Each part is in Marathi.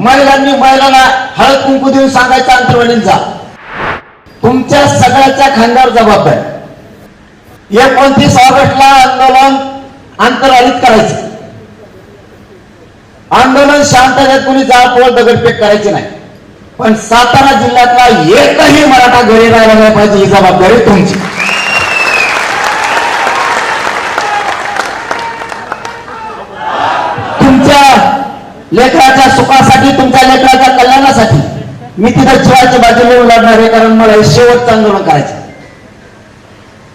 महिलांनी महिलांना हळद कुंकू देऊन सांगायचं अंतरवालीत जा. तुमच्या सगळ्याच्या खांद्यावर जबाबदारी. 29 ऑगस्टला आंदोलन अंतरवालीत करायचं. आंदोलन शांततेत कुणी जाळपोळ दगडफेक करायची नाही. पण सातारा जिल्ह्यातला एकही मराठा घरी राहिला नाही पाहिजे, ही जबाबदारी तुमची. तुमच्या लेकराच्या सुखासाठी, तुमच्या लेकराच्या कल्याणासाठी मी तिथं जीवाच्या बाजूला लढणार आहे. कारण मला हे शेवटचं आंदोलन करायचं,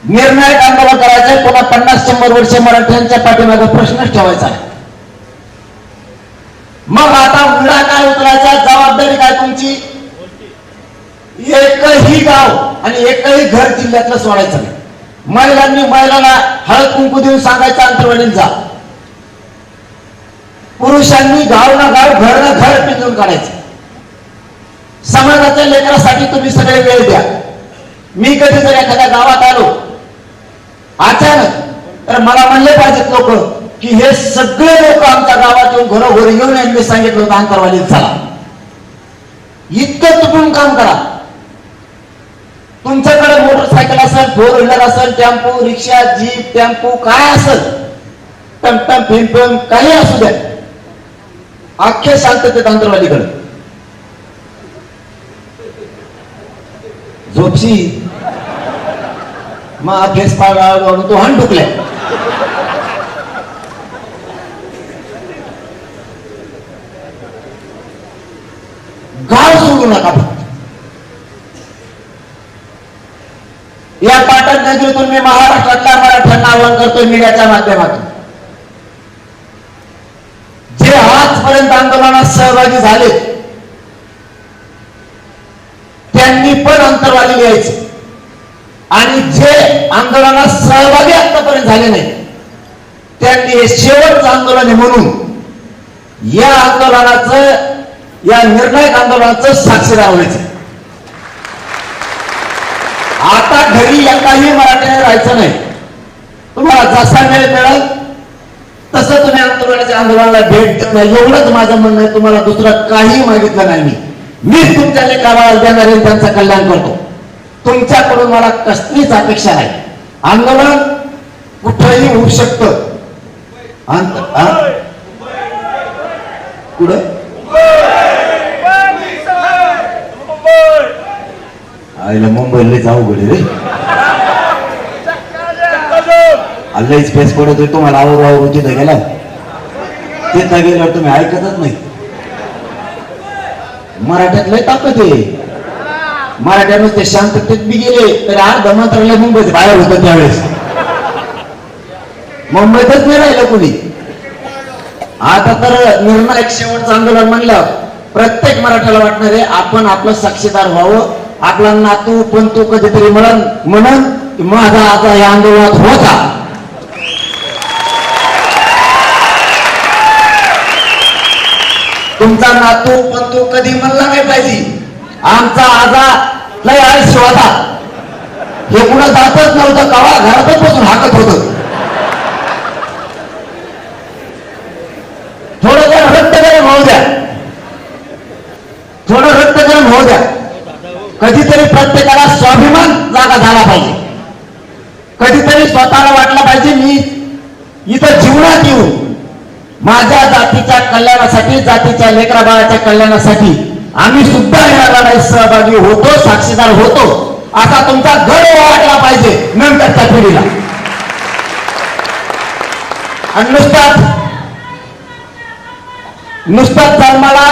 निर्णायक आंदोलन करायचंय. पुन्हा 50-100 वर्षे मराठ्यांच्या पाठीमागे प्रश्नच ठेवायचा आहे. मग आता विडा काय उतरायचा, जबाबदारी काय तुमची. एकही गाव आणि एकही घर जिल्ह्यातलं सोडायचं नाही. महिलांनी महिलांना हळद कुंकू देऊन सांगायचं अंतरवालीत जा. पुरुषांनी गाव ना गाव, घर ना घर पिंजून काढायचं. समाजाच्या लेकरासाठी तुम्ही सगळे वेळ द्या. मी कधी जर एखाद्या गावात आलो अचानक, तर मला म्हणले पाहिजेत लोक की हे सगळे लोक आमच्या गावात येऊन घरोघरी येऊन यांनी सांगितलं होतं अंतरवालीत चला. इतकं तुटून काम करा. तुमच्याकडे मोटरसायकल असेल, 4 व्हीलर असेल, टेम्पो, रिक्षा, जीप, टेम्पो काय असेल, टमटम, फिमफिम काही असू द्या, अख्खे शांततेत अंतरवालीकडे झोपशी मग अभ्यास पाडून तो हण डुकलाय. गाव सोडू नका. या पाटण नगरीतून मी महाराष्ट्रातल्या मराठ्यांना आवाहन करतोय मीडियाच्या माध्यमातून, जे आजपर्यंत आंदोलनात सहभागी झाले त्यांनी पण अंतरवाली यायचं, आणि जे आंदोलनात सहभागी आतापर्यंत झाले नाही त्यांनी हे शेवटचं आंदोलन आहे म्हणून या आंदोलनाचं, या निर्णायक आंदोलनाचं साक्षीदार व्हायचं. आता घरी एकाही मराठ्याने राहायचं नाही. तुम्हाला जसा वेळ मिळेल तसं तुम्ही अंतरवालीच्या आंदोलनाला भेट देऊ नये, एवढंच माझं म्हणणं आहे. तुम्हाला दुसरं काही मागितलं नाही. मीच तुमच्या लेकराला देणार आहे, त्यांचं कल्याण करतो. तुमच्याकडून मला कसलीच अपेक्षा नाही. आंदोलन कुठंही होऊ शकतं. कुठं आईला मुंबईला जाऊ घडे रे, लईच फेस पडतोय तुम्हाला. आवरू तिथं गेला, तिथं गेल्यावर तुम्ही ऐकतच नाही. मराठ्यात लय ताकद आहे. मराठ्या नुसते शांततेत बी गेले तरी अर्ध मंत्रालय मुंबईत बाहेर होतं. त्यावेळेस मुंबईतच नाही राहिलं कुणी. आता तर निर्णायक शेवटचं आंदोलन म्हणलं प्रत्येक मराठ्याला वाटणार आहे आपण आपलं साक्षीदार व्हावं. आपला नातू पण तो कधीतरी म्हणून माझा आता या आंदोलनात होता. तुमचा नातू पण तो कधी म्हणला नाही पाहिजे आमचा आजा लय आयुष्य होता. हे कुणा जातच नव्हतं, कावा घरातच बसून हाकत होत. थोडं जर रक्तगरम होऊ द्या, थोडं रक्तगरम होऊ द्या. कधीतरी प्रत्येकाला स्वाभिमान जागा झाला पाहिजे. कधीतरी स्वतःला वाटलं पाहिजे मी इथं जीवनात येऊन माझ्या जातीच्या कल्याणासाठी, जातीच्या लेकरा बाळाच्या कल्याणासाठी आम्ही सुद्धा या लढाईत सहभागी होतो, साक्षीदार होतो, असा तुमचा गर्व वाटला पाहिजे नंतरच्या पिढीला. आणि नुसताच जन्माला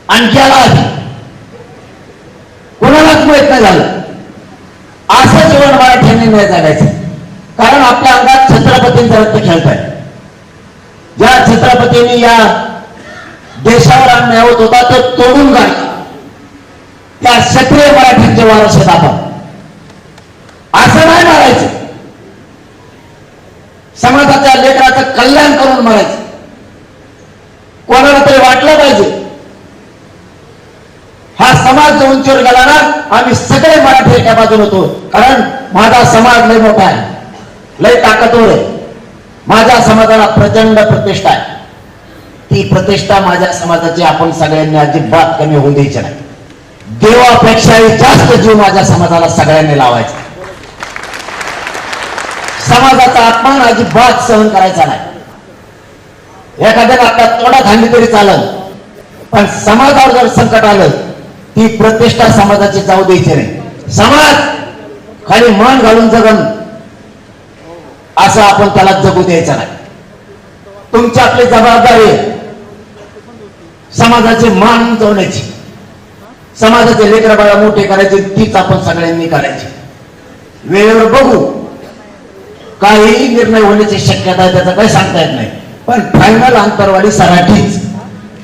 आणखीला कोणालाच माहित नाही झालं असं जीवन मराठ्यांनी नाही जगायचं. कारण आपल्या अंगात छत्रपतींचा रक्त खेळताय. ज्या छत्रपतींनी या देशावर अन्याय होत होता तो तोडून काढला, त्या क्षत्रिय मराठ्यांचे वारस आहेत आपण. असं नाही मारायचं. समाजाच्या लेकराचं कल्याण करून मारायचं. कोणाला तरी वाटलं पाहिजे हा समाज जो उंचीवर गेला ना, आम्ही सगळे मराठी एका बाजूला होतो. कारण माझा समाज लय मोठा आहे, लय ताकदवर आहे. माझ्या समाजाला प्रचंड प्रतिष्ठा आहे. ती प्रतिष्ठा माझ्या समाजाची आपण सगळ्यांनी अजिबात कमी होऊ द्यायची नाही. देवापेक्षाही जास्त जीव माझ्या समाजाला सगळ्यांनी लावायचा. समाजाचा अपमान अजिबात सहन करायचा नाही. एखाद्याला आपला तोडा खाल्ली तरी चालल, पण समाजावर जर संकट आलं ती प्रतिष्ठा समाजाची जाऊ द्यायची नाही. समाज खाली मान घालून जगन असं आपण त्याला जगू द्यायचं नाही. तुमची आपली जबाबदारी आहे समाजाचे मान उंचवण्याची, समाजाचे लेकरं बाळा मोठे करायचे, तीच आपण सगळ्यांनी करायची. वेळेवर बघू, काही निर्णय होण्याची शक्यता आहे त्याचा काही सांगता येत नाही, पण फायनल अंतरवाली सराठीच.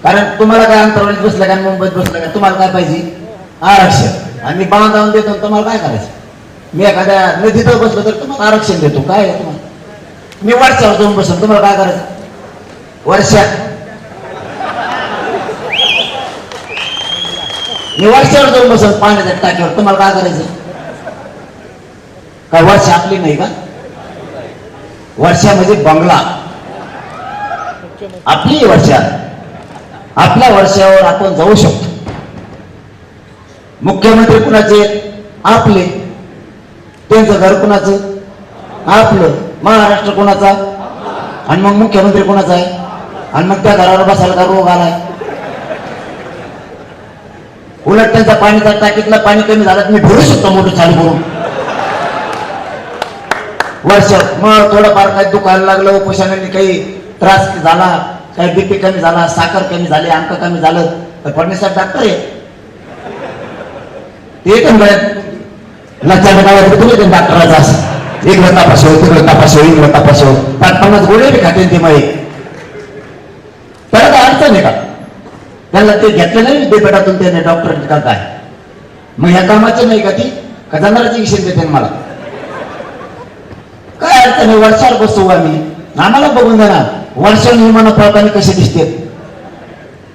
कारण तुम्हाला काय अंतरवालीत बसलं का मुंबईत बसलं का तुम्हाला काय पाहिजे? आरक्षण. आणि बांधावून देतो तुम्हाला काय करायचं? मी एखाद्या नदीत बसलो तर तुम्हाला आरक्षण देतो, काय आहे तुम्हाला? मी वर्षावर जाऊन बसलो, तुम्हाला काय करायचं? मी वर्षावर जाऊन बसत पाण्याच्या टाकीवर, तुम्हाला काय करायचं? काय वर्ष आपली नाही का? वर्षा म्हणजे बंगला आपली वर्षा. आपल्या वर्षावर आपण जाऊ शकतो. मुख्यमंत्री कुणाचे? आपले. त्यांचं घर कुणाचं? आपलं. महाराष्ट्र कुणाचा? आणि मग मुख्यमंत्री कुणाचा आहे? आणि मग त्या घरावर बसायला का रोग आलाय? उलट त्यांचा पाणीचा टाकीतलं पाणी कमी झालं मी भरू शकतो मोठं चालू करून. वर्ष मग थोडंफार काही दुखायला लागलं, उपोषणाने काही त्रास झाला, काही बीपी कमी झाला, साखर कमी झाली, अंक कमी झालं तर फडणवीस साहेब डॉक्टर आहे. ते लक्षात गावात तुम्ही डॉक्टराचा असं इकडं तपासो, तिकडं तपासो, इकडं तपासो, 50 गोळे बी खाते ते मग त्याला काय अडचण आहे का? त्यांना ते घेतलं नाही विद्यापीठातून त्याने डॉक्टर का काय? मग ह्या कामाचे नाही का ती का जाणाराची विषय देते मला? काय अडचण आहे? वर्षावर बसू आम्ही, आम्हाला बघून द्या ना. वर्ष निर्माण पळताना कसे दिसते?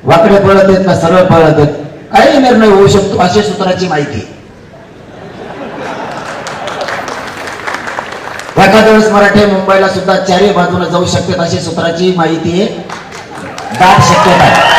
वाकडे पळत आहेत का सरळ पळत आहेत? काही निर्णय होऊ शकतो अशा सूत्राची माहिती. एखाद्या वेळेस मराठी मुंबईला सुद्धा चारही बाजूला जाऊ शकतात अशी सूत्राची माहिती आहे. दाट शक्यता आहे.